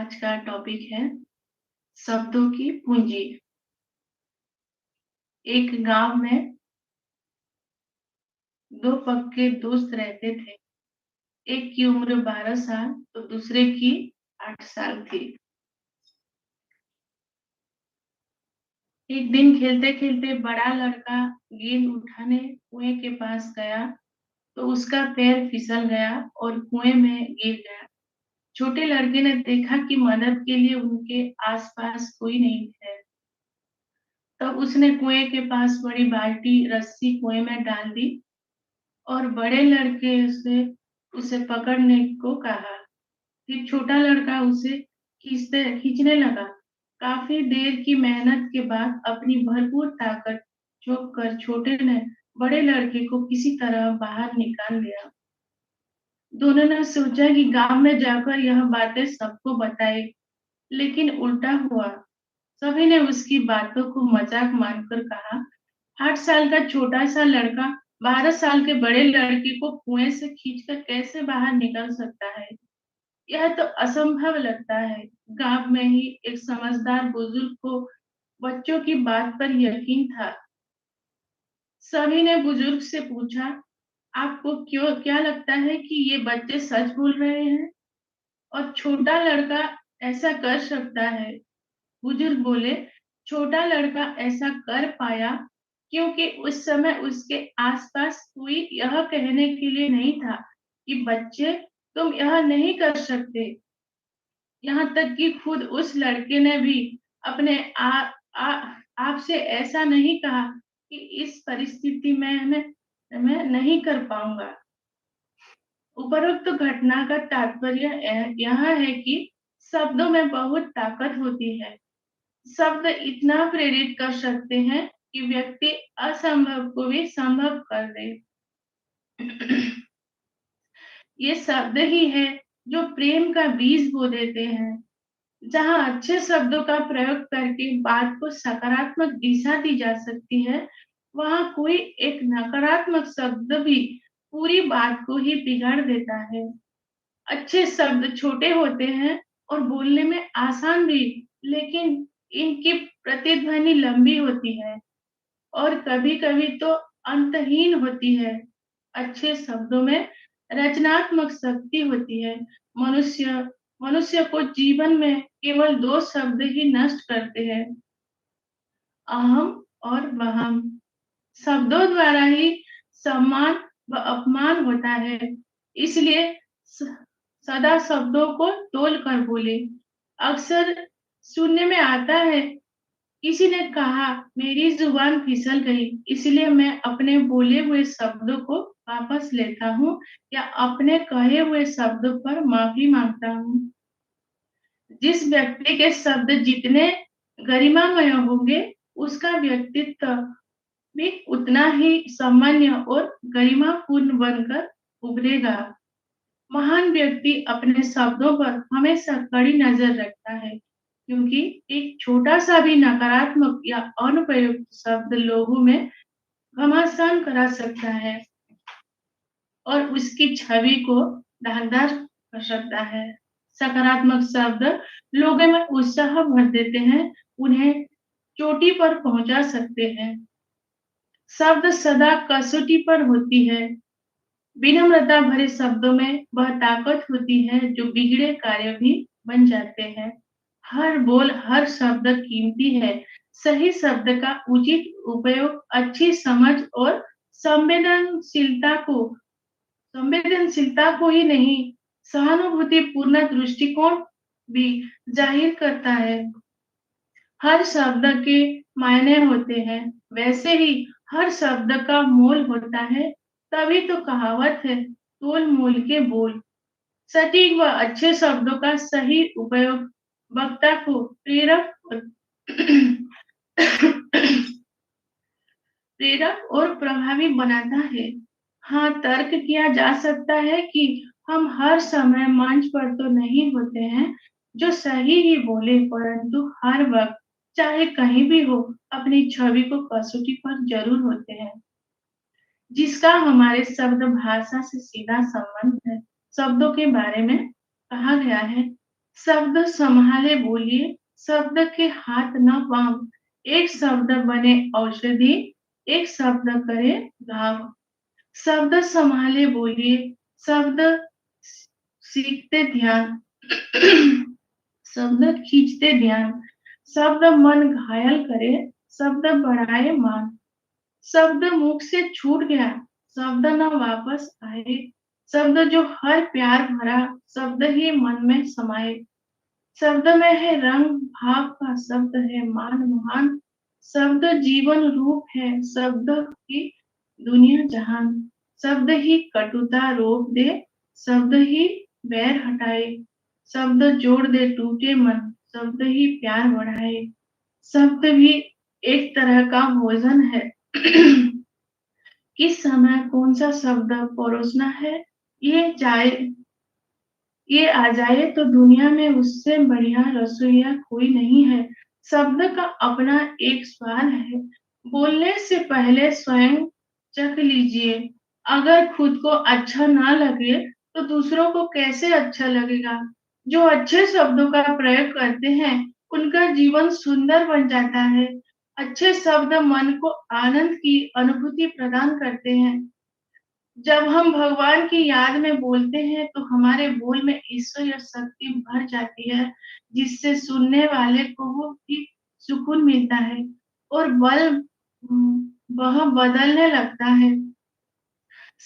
आज का टॉपिक है शब्दों की पूंजी। एक गांव में दो पक्के दोस्त रहते थे। एक की उम्र 12 साल तो दूसरे की 8 साल थी। एक दिन खेलते खेलते बड़ा लड़का गेंद उठाने कुएं के पास गया तो उसका पैर फिसल गया और कुएं में गिर गया। छोटे लड़के ने देखा कि मदद के लिए उनके आसपास कोई नहीं है। तब उसने कुएं के पास बड़ी बाल्टी रस्सी कुएं में डाल दी और बड़े लड़के से उसे पकड़ने को कहा। फिर छोटा लड़का उसे खींचने लगा। काफी देर की मेहनत के बाद अपनी भरपूर ताकत झोंक कर छोटे ने बड़े लड़के को किसी तरह बाहर निकाल दिया। दोनों ने सोचा कि गांव में जाकर यह बातें सबको बताए, लेकिन उल्टा हुआ। सभी ने उसकी बातों को मजाक मानकर कहा, 8 साल का छोटा सा लड़का 12 साल के बड़े लड़के को कुएं से खींचकर कैसे बाहर निकल सकता है। यह तो असंभव लगता है। गांव में ही एक समझदार बुजुर्ग को बच्चों की बात पर यकीन था। सभी ने बुजुर्ग से पूछा, आपको क्यों क्या लगता है कि ये बच्चे सच बोल रहे हैं और छोटा लड़का ऐसा कर सकता है। बुजुर्ग बोले, छोटा लड़का ऐसा कर पाया क्योंकि उस समय उसके आसपास कोई यह कहने के लिए नहीं था कि बच्चे तुम यह नहीं कर सकते। यहाँ तक कि खुद उस लड़के ने भी अपने आप से ऐसा नहीं कहा कि इस परिस्थिति में मैं नहीं कर पाऊंगा। उपरोक्त घटना का तात्पर्य यह है कि शब्दों में बहुत ताकत होती है। शब्द इतना प्रेरित कर सकते हैं कि व्यक्ति असंभव को भी संभव कर दे। ये शब्द ही है जो प्रेम का बीज बो देते हैं। जहाँ अच्छे शब्दों का प्रयोग करके बात को सकारात्मक दिशा दी जा सकती है, वहाँ कोई एक नकारात्मक शब्द भी पूरी बात को ही बिगाड़ देता है। अच्छे शब्द छोटे होते हैं और बोलने में आसान भी, लेकिन इनकी प्रतिध्वनि लंबी होती है और कभी-कभी तो अंतहीन होती है। अच्छे शब्दों में रचनात्मक शक्ति होती है। मनुष्य मनुष्य को जीवन में केवल दो शब्द ही नष्ट करते हैं, अहम और वहम। शब्दों द्वारा ही सम्मान व अपमान होता है। इसलिए सदा शब्दों को तोल कर बोले। अक्सर सुनने में आता है, किसी ने कहा, मेरी जुबान फिसल गई, इसलिए मैं अपने बोले हुए शब्दों को वापस लेता हूँ या अपने कहे हुए शब्दों पर माफी मांगता हूँ। जिस व्यक्ति के शब्द जितने गरिमामय होंगे, उसका व्यक्तित्व भी उतना ही सामान्य और गरिमापूर्ण बनकर उभरेगा। महान व्यक्ति अपने शब्दों पर हमेशा कड़ी नजर रखता है, क्योंकि एक छोटा सा भी नकारात्मक या अनुपयुक्त शब्द लोगों में घमासान करा सकता है और उसकी छवि को दागदार कर सकता है। सकारात्मक शब्द लोगों में उत्साह भर देते हैं, उन्हें चोटी पर पहुंचा सकते हैं। शब्द सदा कसौटी पर होती है। विनम्रता भरे शब्दों में वह ताकत होती है जो बिगड़े कार्य भी बन जाते हैं। हर बोल, हर शब्द कीमती है। सही शब्द का उचित उपयोग अच्छी समझ और संवेदनशीलता को ही नहीं, सहानुभूतिपूर्ण दृष्टिकोण भी जाहिर करता है। हर शब्द के मायने होते हैं, वैसे ही हर शब्द का मोल होता है। तभी तो कहावत है, तोल मोल के बोल। सटीक व अच्छे शब्दों का सही उपयोग वक्ता को प्रेरक और प्रभावी बनाता है। हाँ, तर्क किया जा सकता है कि हम हर समय मंच पर तो नहीं होते हैं जो सही ही बोले, परंतु हर वक्त चाहे कहीं भी हो, अपनी छवि को कसौटी पर जरूर होते हैं, जिसका हमारे शब्द भाषा से सीधा संबंध है। शब्दों के बारे में कहा गया है, शब्द संभाले बोलिए, शब्द के हाथ न पाँव। एक शब्द बने औषधि, एक शब्द करे घाव। शब्द संभाले बोलिए, शब्द सीखते ध्यान, शब्द खींचते ध्यान, शब्द मन घायल करे, शब्द बढ़ाए मान। शब्द मुख से छूट गया, शब्द न वापस आए। शब्द जो हर प्यार भरा, शब्द ही मन में समाये। शब्द में है रंग भाव का, शब्द है मान महान। शब्द जीवन रूप है, शब्द की दुनिया जहान। शब्द ही कटुता रोक दे, शब्द ही बैर हटाए। शब्द जोड़ दे टूटे मन, शब्द ही प्यार बढ़ाए। शब्द भी एक तरह का भोजन है। किस समय कौन सा शब्द परोसना है, ये जाए ये आ जाए तो दुनिया में उससे बढ़िया रसोइया कोई नहीं है। शब्द का अपना एक स्वाद है, बोलने से पहले स्वयं चख लीजिए। अगर खुद को अच्छा ना लगे तो दूसरों को कैसे अच्छा लगेगा। जो अच्छे शब्दों का प्रयोग करते हैं उनका जीवन सुंदर बन जाता है। अच्छे शब्द मन को आनंद की अनुभूति प्रदान करते हैं। जब हम भगवान की याद में बोलते हैं तो हमारे बोल में ईश्वरीय शक्ति भर जाती है, जिससे सुनने वाले को वो भी सुकून मिलता है और वह बदलने लगता है।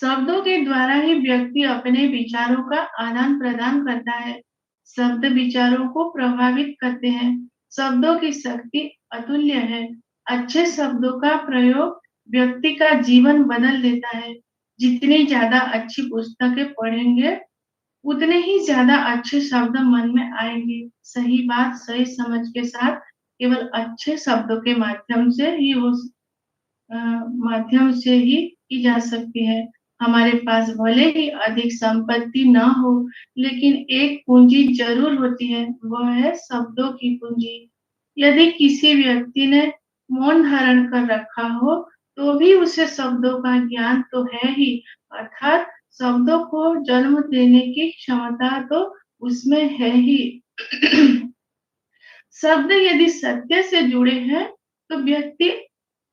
शब्दों के द्वारा ही व्यक्ति अपने विचारों का आदान प्रदान करता है। शब्द विचारों को प्रभावित करते हैं। शब्दों की शक्ति अतुल्य है। अच्छे शब्दों का प्रयोग व्यक्ति का जीवन बदल देता है। जितनी ज्यादा अच्छी पुस्तकें पढ़ेंगे उतने ही ज्यादा अच्छे शब्द मन में आएंगे। सही बात सही समझ के साथ केवल अच्छे शब्दों के माध्यम से ही की जा सकती है। हमारे पास भले ही अधिक संपत्ति ना हो, लेकिन एक पूंजी जरूर होती है, वह है शब्दों की पूंजी। यदि किसी व्यक्ति ने मौन धारण कर रखा हो, तो भी उसे शब्दों का ज्ञान तो है ही, अर्थात शब्दों को जन्म देने की क्षमता तो उसमें है ही। शब्द यदि सत्य से जुड़े हैं, तो व्यक्ति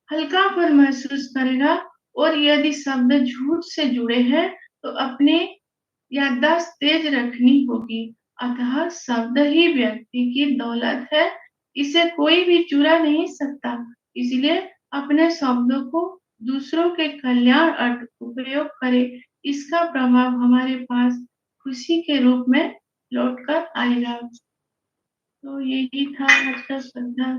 हल्कापन महसूस करेगा और यदि शब्द झूठ से जुड़े हैं तो अपनी याददाश्त तेज रखनी होगी। अतः शब्द ही व्यक्ति की दौलत है, इसे कोई भी चुरा नहीं सकता। इसलिए अपने शब्दों को दूसरों के कल्याण अर्थ उपयोग करें। इसका प्रभाव हमारे पास खुशी के रूप में लौट कर आएगा। तो यही था आज का श्रद्धा।